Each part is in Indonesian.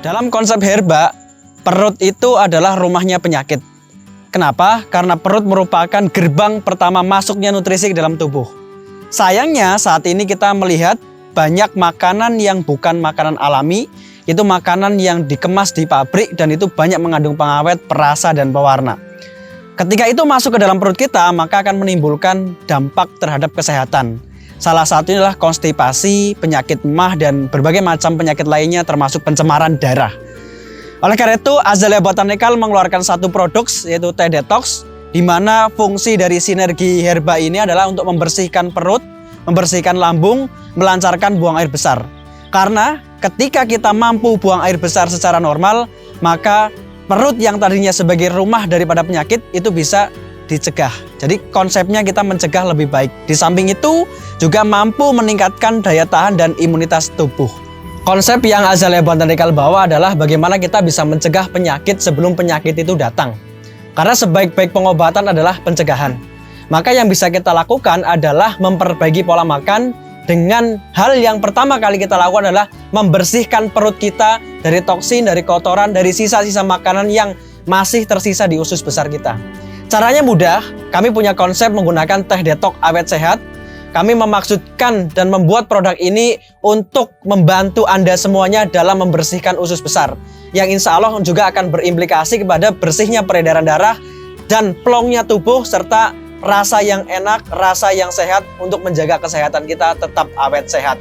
Dalam konsep herba, perut itu adalah rumahnya penyakit. Kenapa? Karena perut merupakan gerbang pertama masuknya nutrisi ke dalam tubuh. Sayangnya saat ini kita melihat banyak makanan yang bukan makanan alami, itu makanan yang dikemas di pabrik dan itu banyak mengandung pengawet, perasa, dan pewarna. Ketika itu masuk ke dalam perut kita, maka akan menimbulkan dampak terhadap kesehatan. Salah satunya adalah konstipasi, penyakit emah, dan berbagai macam penyakit lainnya termasuk pencemaran darah. Oleh karena itu, Azalea Botanical mengeluarkan satu produk yaitu Teh Detox, di mana fungsi dari sinergi herba ini adalah untuk membersihkan perut, membersihkan lambung, melancarkan buang air besar. Karena ketika kita mampu buang air besar secara normal, maka perut yang tadinya sebagai rumah daripada penyakit itu bisa dicegah. Jadi konsepnya kita mencegah lebih baik. Di samping itu juga mampu meningkatkan daya tahan dan imunitas tubuh. Konsep yang Azalea Botanical bawa adalah bagaimana kita bisa mencegah penyakit sebelum penyakit itu datang. Karena sebaik-baik pengobatan adalah pencegahan. Maka yang bisa kita lakukan adalah memperbaiki pola makan dengan hal yang pertama kali kita lakukan adalah membersihkan perut kita dari toksin, dari kotoran, dari sisa-sisa makanan yang masih tersisa di usus besar kita. Caranya mudah, kami punya konsep menggunakan Teh Detox awet sehat. Kami memaksudkan dan membuat produk ini untuk membantu Anda semuanya dalam membersihkan usus besar. Yang insya Allah juga akan berimplikasi kepada bersihnya peredaran darah dan plongnya tubuh serta rasa yang enak, rasa yang sehat untuk menjaga kesehatan kita tetap awet sehat.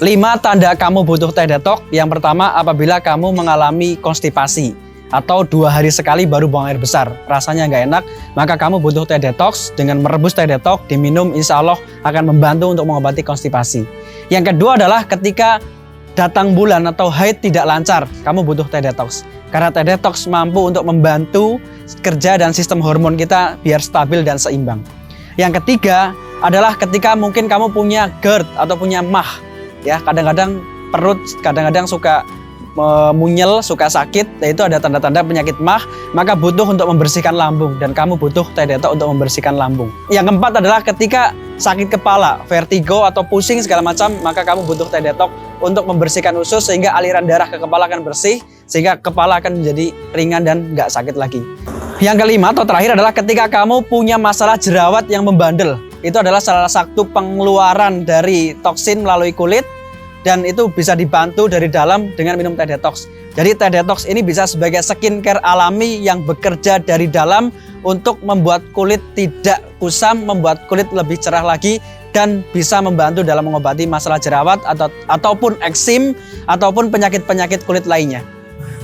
5 tanda kamu butuh Teh Detox. Yang pertama, apabila kamu mengalami konstipasi atau 2 hari sekali baru buang air besar, rasanya nggak enak, maka kamu butuh Teh Detox. Dengan merebus Teh Detox, diminum, insya Allah akan membantu untuk mengobati konstipasi. Yang kedua adalah ketika datang bulan atau haid tidak lancar, kamu butuh Teh Detox. Karena Teh Detox mampu untuk membantu kerja dan sistem hormon kita biar stabil dan seimbang. Yang ketiga adalah ketika mungkin kamu punya GERD atau punya MAH, ya kadang-kadang perut kadang-kadang suka munyel, suka sakit, yaitu ada tanda-tanda penyakit MAH, maka butuh untuk membersihkan lambung dan kamu butuh Teh Detox untuk membersihkan lambung. Yang keempat adalah ketika sakit kepala, vertigo atau pusing segala macam, maka kamu butuh Teh Detox untuk membersihkan usus sehingga aliran darah ke kepala akan bersih, sehingga kepala akan menjadi ringan dan nggak sakit lagi. Yang kelima atau terakhir adalah ketika kamu punya masalah jerawat yang membandel, itu adalah salah satu pengeluaran dari toksin melalui kulit. Dan itu bisa dibantu dari dalam dengan minum Teh Detox. Jadi Teh Detox ini bisa sebagai skincare alami yang bekerja dari dalam untuk membuat kulit tidak kusam, membuat kulit lebih cerah lagi, dan bisa membantu dalam mengobati masalah jerawat ataupun eksim ataupun penyakit-penyakit kulit lainnya.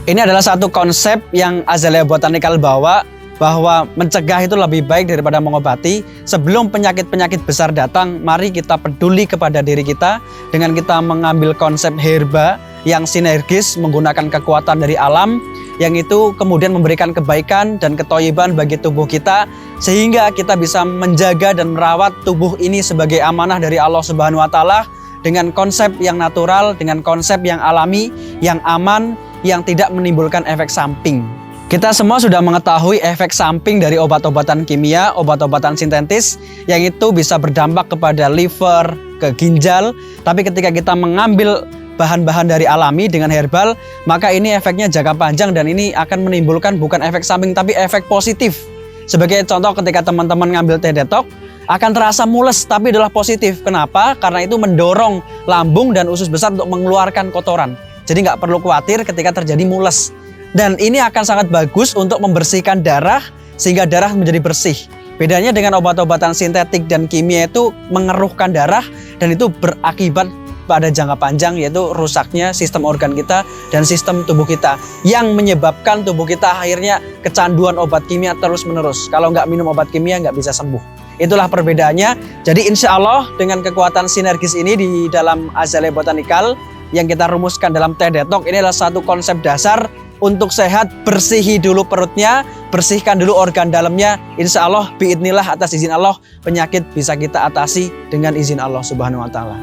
Ini adalah satu konsep yang Azalea Botanical bawa, bahwa mencegah itu lebih baik daripada mengobati. Sebelum penyakit-penyakit besar datang, mari kita peduli kepada diri kita dengan kita mengambil konsep herba yang sinergis menggunakan kekuatan dari alam, yang itu kemudian memberikan kebaikan dan ketoyiban bagi tubuh kita, sehingga kita bisa menjaga dan merawat tubuh ini sebagai amanah dari Allah Subhanahu wa Ta'ala dengan konsep yang natural, dengan konsep yang alami, yang aman, yang tidak menimbulkan efek samping. Kita semua sudah mengetahui efek samping dari obat-obatan kimia, obat-obatan sintetis yang itu bisa berdampak kepada liver, ke ginjal. Tapi ketika kita mengambil bahan-bahan dari alami dengan herbal, maka ini efeknya jangka panjang dan ini akan menimbulkan bukan efek samping tapi efek positif. Sebagai contoh, ketika teman-teman ngambil Teh Detox akan terasa mules tapi adalah positif. Kenapa? Karena itu mendorong lambung dan usus besar untuk mengeluarkan kotoran. Jadi nggak perlu khawatir ketika terjadi mules. Dan ini akan sangat bagus untuk membersihkan darah sehingga darah menjadi bersih. Bedanya dengan obat-obatan sintetik dan kimia itu mengeruhkan darah dan itu berakibat pada jangka panjang, yaitu rusaknya sistem organ kita dan sistem tubuh kita yang menyebabkan tubuh kita akhirnya kecanduan obat kimia terus-menerus. Kalau nggak minum obat kimia nggak bisa sembuh. Itulah perbedaannya. Jadi insya Allah dengan kekuatan sinergis ini di dalam Azalea Botanical yang kita rumuskan dalam Teh Detox, ini adalah satu konsep dasar untuk sehat. Bersihi dulu perutnya, bersihkan dulu organ dalamnya. Insya Allah, biidnillah atas izin Allah, penyakit bisa kita atasi dengan izin Allah Subhanahu wa Ta'ala.